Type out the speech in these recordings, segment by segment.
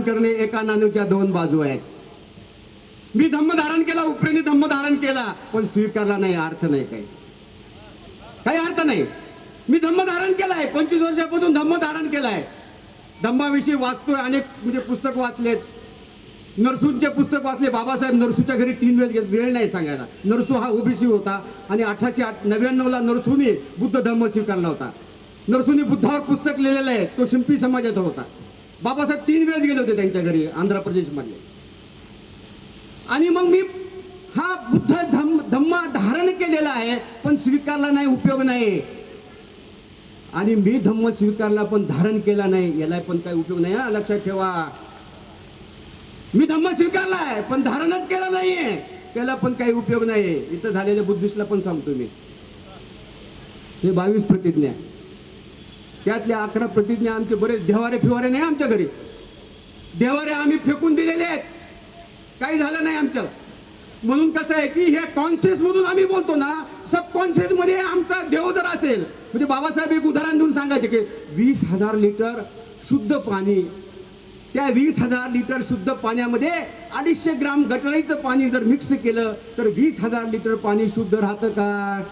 करणे एका नाण्याच्या दोन बाजू आहेत. मी धम्म धारण केला, उपरेने धम्म धारण केला, पण स्वीकारला नाही, अर्थ नाही, काही अर्थ नाही. मी धम्म धारण केलाय, 25 वर्षापासून धम्म धारण केलाय. धम्माविषयी वाचतोय, अनेक म्हणजे पुस्तक वाचलेत, नरसूंचे पुस्तक वाचले. बाबासाहेब नरसूच्या घरी 3 वेळ नाही सांगायला. नरसू हा ओबीसी होता आणि 1899ला नरसूने बुद्ध धम्म स्वीकारला होता. नरसूने बुद्धावर पुस्तक लिहिलेलं आहे, तो शिंपी समाजाचा होता. बाबासाहेब 3 वेळेस गेले होते त्यांच्या घरी आंध्र प्रदेशमध्ये. आणि मग मी हा बुद्ध धम्म धारण केलेला आहे, पण स्वीकारला नाही, उपयोग नाही. आणि मी धम्म स्वीकारला पण धारण केला नाही, याला पण काही उपयोग नाही. हा लक्षात ठेवा. मी धम्म स्वीकारलाय पण धारणच केलं नाहीये, त्याला पण काही उपयोग नाही. इथं झालेल्या बुद्धिस्टला पण सांगतो मी, हे 22 प्रतिज्ञा, त्यातल्या 11 प्रतिज्ञा आमचे बरेच देवारे फिवारे नाही आमच्या घरी. देवारे आम्ही फेकून दिलेले आहेत, काही झालं नाही आमच्याला. म्हणून कसं आहे की हे कॉन्शियस मधून आम्ही बोलतो ना, सबकॉन्शियस मध्ये आमचा देव जर असेल, म्हणजे बाबासाहेब एक उदाहरण देऊन सांगायचे की 20,000 लिटर शुद्ध पाणी, त्या 20,000 लिटर शुद्ध पाण्यामध्ये 250 ग्राम गटराईचं पाणी जर मिक्स केलं तर 20,000 लिटर पाणी शुद्ध राहतं का?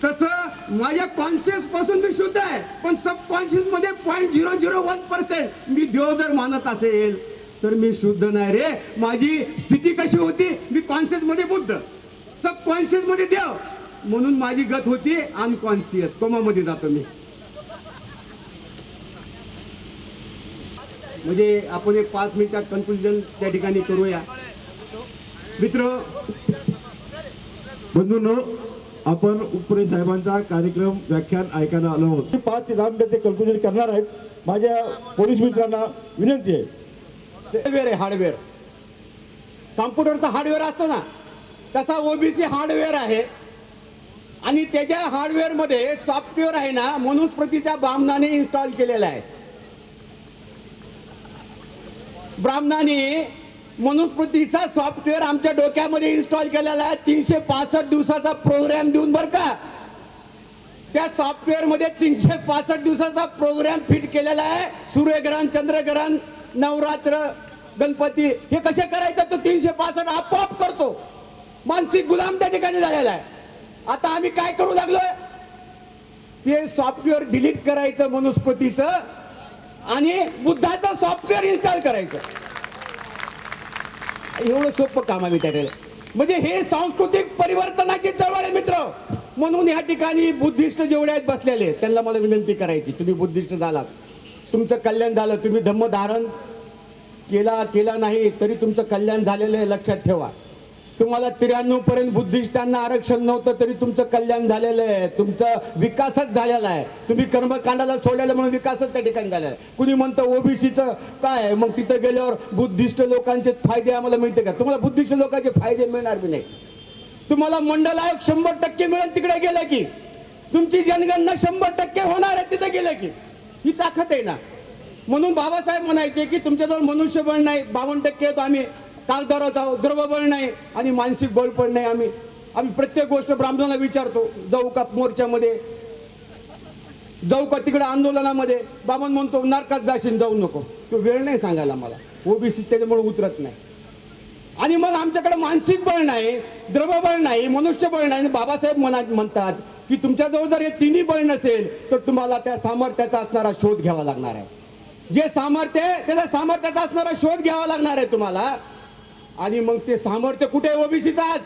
तसं माझ्या कॉन्शियस पासून मी शुद्ध आहे, पण सबकॉन्शियस मध्ये 0.001% मी देव जर मानत असेल तर मी शुद्ध नाही रे. माझी स्थिती कशी होती? मी कॉन्शियस मध्ये बुद्ध, सबकॉन्शियस मध्ये देव, म्हणून माझी गत होती अनकॉन्शियस, कोमामध्ये जातो मी. म्हणजे आपण एक 5 मिनिटात कन्क्लुजन त्या ठिकाणी करूया. मित्र बंधूंनो, आपण उपरे साहेबांचा कार्यक्रम व्याख्यान ऐकायला आलो आहोत. 5 ते 10 मिनिटं ते कन्क्लुजन करणार आहेत. माझ्या पोलीस मित्रांना विनंती आहे, हार्डवेअर आहे, हार्डवेअर. कॉम्प्युटरचा हार्डवेअर असतो ना, तसा ओबीसी हार्डवेअर आहे. आणि त्याच्या हार्डवेअर मध्ये सॉफ्टवेअर आहे ना, मनुस्मृतीच्या ब्राह्मणाने इन्स्टॉल केलेला आहे. ब्राह्मणाने मनुस्मृतीचा सॉफ्टवेअर आमच्या डोक्यामध्ये इन्स्टॉल केलेला आहे. 365 दिवसाचा प्रोग्राम देऊन बर का, त्या सॉफ्टवेअर मध्ये 365 दिवसाचा प्रोग्राम फिट केलेला आहे. सूर्यग्रहण, चंद्रग्रहण, नवरात्र, गणपती हे कसे करायचं तो 365 आपोआप करतो. मानसिक गुलाम त्या ठिकाणी झालेला आहे. आता आम्ही काय करू लागलोय, ते सॉफ्टवेअर डिलीट करायचं मनुस्मृतीचं आणि बुद्धाचं सॉफ्टवेअर इन्स्टॉल करायचं. एवढं सोपं काम आम्ही त्याला. म्हणजे हे सांस्कृतिक परिवर्तनाची चळवळ आहे मित्र. म्हणून या ठिकाणी बुद्धिस्ट जेवढे आहेत बसलेले, त्यांना मला विनंती करायची, तुम्ही बुद्धिस्ट झालात, तुमचं कल्याण झालं. तुम्ही धम्म धारण केला नाही तरी तुमचं कल्याण झालेलं आहे, लक्षात ठेवा. तुम्हाला 93 पर्यंत बुद्धिस्टांना आरक्षण नव्हतं तरी तुमचं कल्याण झालेलं आहे, तुमचा विकासच झालेला आहे. तुम्ही कर्मकांडाला सोडलेलं म्हणून विकासच त्या ठिकाणी झालेला आहे. कुणी म्हणतं ओबीसीचं काय, मग तिथं गेल्यावर बुद्धिस्ट लोकांचे फायदे आम्हाला मिळते का? तुम्हाला बुद्धिस्ट लोकांचे फायदे मिळणार बी नाही. तुम्हाला मंडल आयोग 100% मिळेल तिकडे गेलं की, तुमची जनगणना 100% होणार आहे तिथे गेलं की. ही ताकद आहे ना. म्हणून बाबासाहेब म्हणायचे की तुमच्याजवळ मनुष्यबळ नाही, 52% येतो आम्ही, कागदावर जाऊ, द्रवबळ नाही आणि मानसिक बळ पण नाही. आम्ही प्रत्येक गोष्ट ब्राह्मणाला विचारतो, जाऊ का मोर्चामध्ये, जाऊ का तिकडे आंदोलनामध्ये? बामण म्हणतो नरकात जाशील, जाऊ नको. तो वेळ नाही सांगायला मला, ओबीसी त्याच्यामुळे उतरत नाही. आणि मग आमच्याकडे मानसिक बळ नाही, द्रवबळ नाही, मनुष्यबळ नाही. बाबासाहेब म्हणतात की तुमच्याजवळ जर हे तिन्ही बळ नसेल तर तुम्हाला त्या सामर्थ्याचा असणारा शोध घ्यावा लागणार आहे. जे सामर्थ्य आहे त्याचा सामर्थ्याचा असणारा शोध घ्यावा लागणार आहे तुम्हाला. आणि मग ते सामर्थ्य कुठे? ओबीसीचा. आज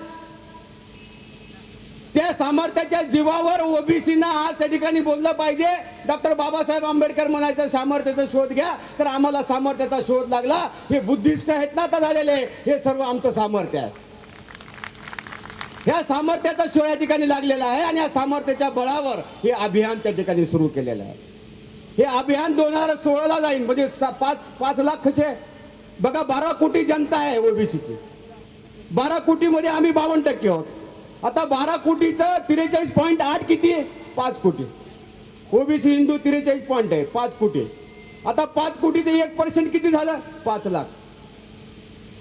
त्या सामर्थ्याच्या जीवावर ओबीसीना आज त्या ठिकाणी बोललं पाहिजे. डॉक्टर बाबासाहेब आंबेडकर म्हणायचं सामर्थ्याचा शोध घ्या, तर आम्हाला सामर्थ्याचा शोध लागला. हे बुद्धिस्ट आहेत ना आता झालेले, हे सर्व आमचं सामर्थ्य आहे. ह्या सामर्थ्याचा शोध या ठिकाणी लागलेला आहे आणि या सामर्थ्याच्या बळावर हे अभियान त्या ठिकाणी सुरू केलेलं आहे. हे अभियान 2016ला जाईल. म्हणजे 5 लाखचे बघा, 12 कोटी जनता आहे ओबीसीची. 12 कोटीमध्ये आम्ही 52% आहोत. आता 12 कोटीचं 43.8 किती? 5 कोटी. ओबीसी हिंदू 43 पॉईंट आहे, 5 कोटी. आता 5 कोटीचं 1% किती झालं? 5 लाख.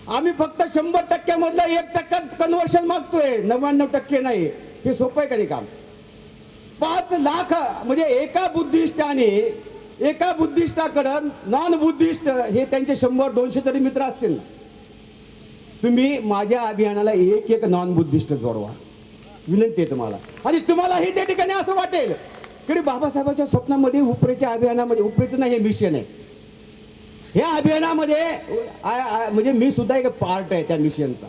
आम्ही फक्त 100% मधलं 1% कन्व्हर्शन मागतोय, 99% नाही. हे सोपं आहे का नाही काम? 5 लाख म्हणजे एका बुद्धिस्टाने एका बुद्धिस्टाकडं नॉन बुद्धिस्ट हे त्यांचे 100-200 तरी मित्र असतील ना. तुम्ही माझ्या अभियानाला एक नॉन बुद्धिस्ट जोडवा, विनंती आहे तुम्हाला. आणि तुम्हालाही त्या ठिकाणी असं वाटेल की बाबासाहेबांच्या स्वप्नामध्ये उपरेच्या अभियानामध्ये, उपरेचं नाही हे मिशन आहे, ह्या अभियानामध्ये म्हणजे मी सुद्धा एक पार्ट आहे त्या मिशनचा.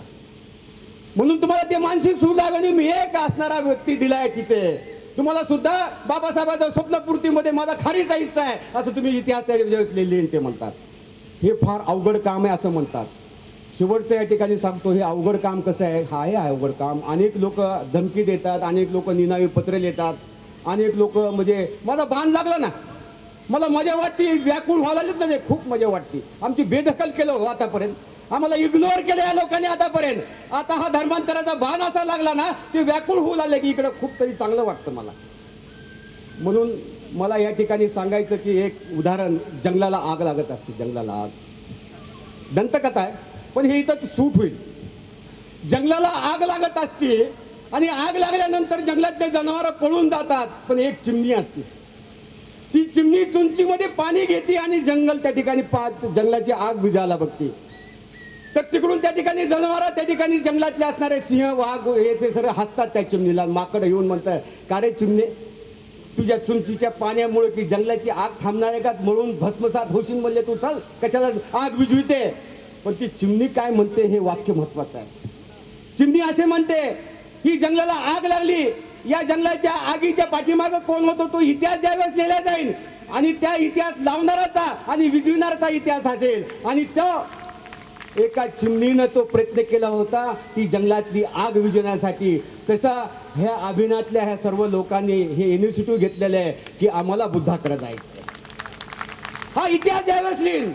म्हणून तुम्हाला ते मानसिक सूर लागली, मी एक असणारा व्यक्ती दिलाय तिथे. तुम्हाला सुद्धा बाबासाहेबांच्या स्वप्नपूर्तीमध्ये माझा खारीचा हिस्सा आहे असं तुम्ही इतिहास लिहिले ते म्हणतात. हे फार अवघड काम आहे असं म्हणतात. शेवटचं या ठिकाणी सांगतो, हे अवघड काम कसं आहे, हा आहे अवघड काम. अनेक लोक धमकी देतात, अनेक लोक निनावी पत्रे लिहितात, अनेक लोक म्हणजे माझा बाण लागला ना, मला मजा वाटते, व्याकुळ व्हायला नाही, खूप मजा वाटते. आमची बेदखल केलं हो आतापर्यंत, आम्हाला इग्नोर केलं या लोकांनी आतापर्यंत. आता हा धर्मांतराचा बाण असा लागला ना, ते व्याकुळ होऊ लागले की इकडं खूप तरी चांगलं वाटतं मला. म्हणून मला या ठिकाणी सांगायचं की एक उदाहरण, जंगलाला आग लागत असते, जंगलाला आग, दंतकथा आहे पण हे इथं सूट होईल. जंगलाला आग लागत असते आणि आग लागल्यानंतर जंगलातले जनावर पळून जातात, पण एक चिमणी असते, ती चिमणी चुंचीमध्ये पाणी घेते आणि जंगल त्या ठिकाणी जंगलाची आग विझायला बघते. तर तिकडून त्या ठिकाणी जनावर, त्या ठिकाणी जंगलातले असणारे सिंह, वाघ हे ते सर्व हसतात त्या चिमणीला. माकड येऊन म्हणतात, का रे चिमणे, तुझ्या चुंचीच्या पाण्यामुळे की जंगलाची आग थांबणार आहे का, म्हणून भस्मसात होशील म्हणले तू, चल कशाला आग विझविते. पण ती चिमणी काय म्हणते हे वाक्य महत्वाचं आहे. चिमणी असे म्हणते की जंगलाला आग लागली, या जंगलाच्या आगीच्या पाठीमागं कोण होतो तो इतिहास ज्यावेळेस लिहिला जाईल आणि त्या इतिहास लावणाराचा आणि विझविणाराचा इतिहास असेल. आणि तो एका चिमणीनं तो प्रयत्न केला होता ती जंगलातली आग विझवण्यासाठी. तसा ह्या अभियानातल्या ह्या सर्व लोकांनी हे इनिशिएटिव्ह घेतलेलं आहे की आम्हाला बुद्धाकडे जायचं. हा इतिहास ज्यावेळेस लिहिल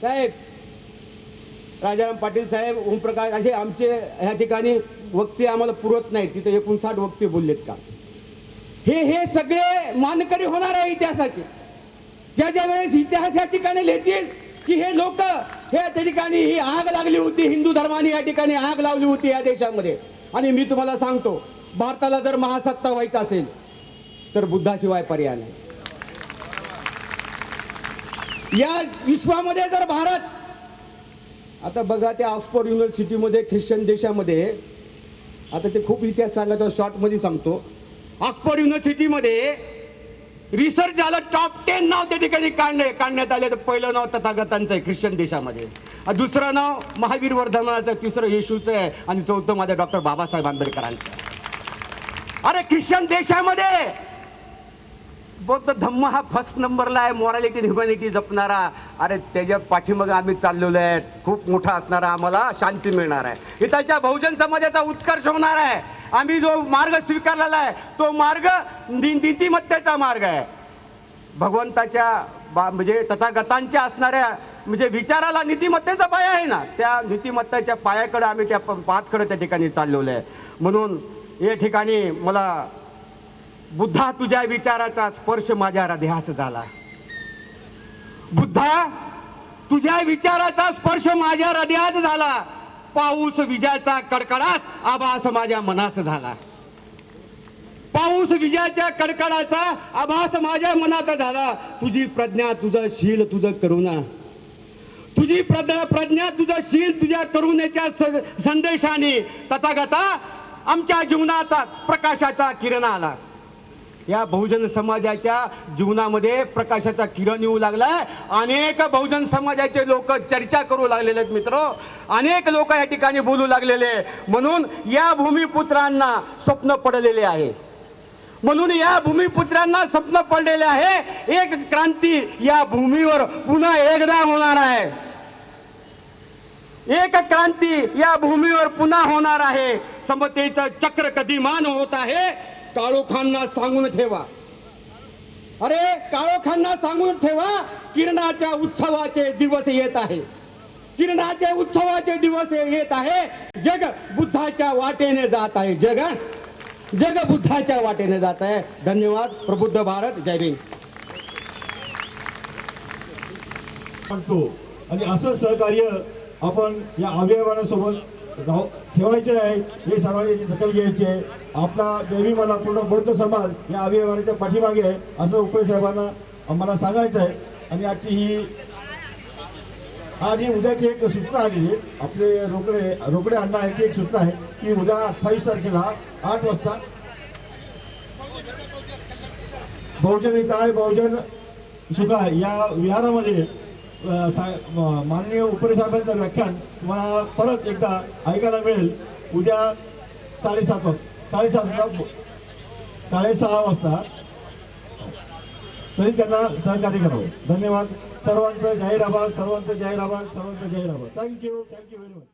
साहेब, राजाराम पाटील साहेब, ओमप्रकाश असे आमचे ह्या ठिकाणी वक्ते आम्हाला पुरत नाहीत, तिथे 59 वक्ते बोललेत का. हे सगळे मानकरी होणार आहे इतिहासाचे. ज्या वेळेस इतिहास या ठिकाणी लिहितील की हे लोक, हे त्या ठिकाणी ही आग लागली होती, हिंदू धर्माने या ठिकाणी आग लावली होती या देशामध्ये. आणि मी तुम्हाला सांगतो, भारताला जर महासत्ता व्हायचं असेल तर बुद्धाशिवाय पर्याय नाही. या विश्वामध्ये जर भारत, आता बघा त्या ऑक्सफोर्ड युनिव्हर्सिटीमध्ये ख्रिश्चन देशामध्ये, आता ते खूप इतिहास सांगायचा शॉर्टमध्ये सांगतो, ऑक्सफोर्ड युनिव्हर्सिटीमध्ये रिसर्च झालं, टॉप 10 नाव त्या ठिकाणी काढण्यात आले. तर पहिलं नाव तथागतांचं आहे ख्रिश्चन देशामध्ये, दुसरं नाव महावीर वर्धमानाचं, तिसरं येशूचं आहे आणि चौथं माझ्या डॉक्टर बाबासाहेब आंबेडकरांचं. अरे ख्रिश्चन देशामध्ये बौद्ध धम्म हा फर्स्ट नंबरला आहे, मॉरॅलिटी ह्युमॅनिटी जपणारा. अरे त्याच्या पाठीमागे आम्ही चाललेलो आहे, खूप मोठा असणारा, आम्हाला शांती मिळणार आहे, इथाच्या बहुजन समाजाचा उत्कर्ष होणार आहे. आम्ही जो मार्ग स्वीकारलेला आहे तो मार्ग नीतिमत्तेचा मार्ग आहे. भगवंताच्या म्हणजे तथागतांच्या असणाऱ्या म्हणजे विचाराला नीतिमत्तेचा पाया आहे ना, त्या नीतिमत्तेच्या पायाकडे आम्ही त्या पाथकडे त्या ठिकाणी चाललेलो आहे. म्हणून या ठिकाणी मला बुद्धा तुझ्या विचाराचा स्पर्श माझ्या हृदयास झाला, बुद्धा तुझ्या विचाराचा स्पर्श माझ्या हृदयात झाला, पाऊस विजाचा कडकडाट आभास माझ्या मनास झाला, पाऊस विजाच्या कडकडाचा आभास माझ्या मनात झाला. तुझी प्रज्ञा, तुझं शील, तुझं करुणा, तुझी प्रज्ञा, तुझं शील, तुझ्या करुणेच्या संदेशाने तथागता आमच्या जीवनाचा प्रकाशाचा किरण आला. या बहुजन समाजाच्या जीवनामध्ये प्रकाशाचा किरण येऊ लागलाय. अनेक बहुजन समाजाचे लोक चर्चा करू लागलेले आहेत मित्र, अनेक लोक या ठिकाणी बोलू लागलेले. म्हणून या भूमिपुत्रांना स्वप्न पडलेले आहे, म्हणून या भूमिपुत्रांना स्वप्न पडलेले आहे, एक क्रांती या भूमीवर पुन्हा एकदा होणार आहे, एक क्रांती या भूमीवर पुन्हा होणार आहे. समतेचं चक्र कधीमान होत आहे, काळोखांना सांगून ठेवा, अरे काळोखांना सांगून ठेवा, किरणाच्या उत्सवाचे दिवस येत आहे, किरणाचे उत्सवाचे दिवस येत आहे. जग बुद्धाच्या वाटेने जात आहे, जग बुद्धाच्या वाटेने जात आहे. धन्यवाद. प्रबुद्ध भारत. जय भीम. आणि असं सहकार्य आपण या अभियानासोबत ठेवायचे आहे, हे सर्वांनी दखल घ्यायची आहे. आपला देवी मला पूर्ण बौद्ध समाज या अभियानाच्या पाठीमागे आहे असं उपरे साहेबांना आम्हाला सांगायचं आहे. आणि आजची ही आणि उद्याची एक सूचना आलेली आहे. आपले रोकडे अण्णा यांची एक सूचना आहे की उद्या 28 तारखेला 8 वाजता बहुजन हिताय बहुजन सुखाय या विहारामध्ये माननीय उपरे साहेबांचं व्याख्यान तुम्हाला परत एकदा ऐकायला मिळेल. उद्या 6:30 वाजता तरी त्यांना सहकार्य करावं. धन्यवाद. सर्वांचं जाहीर आभार. Thank you very much.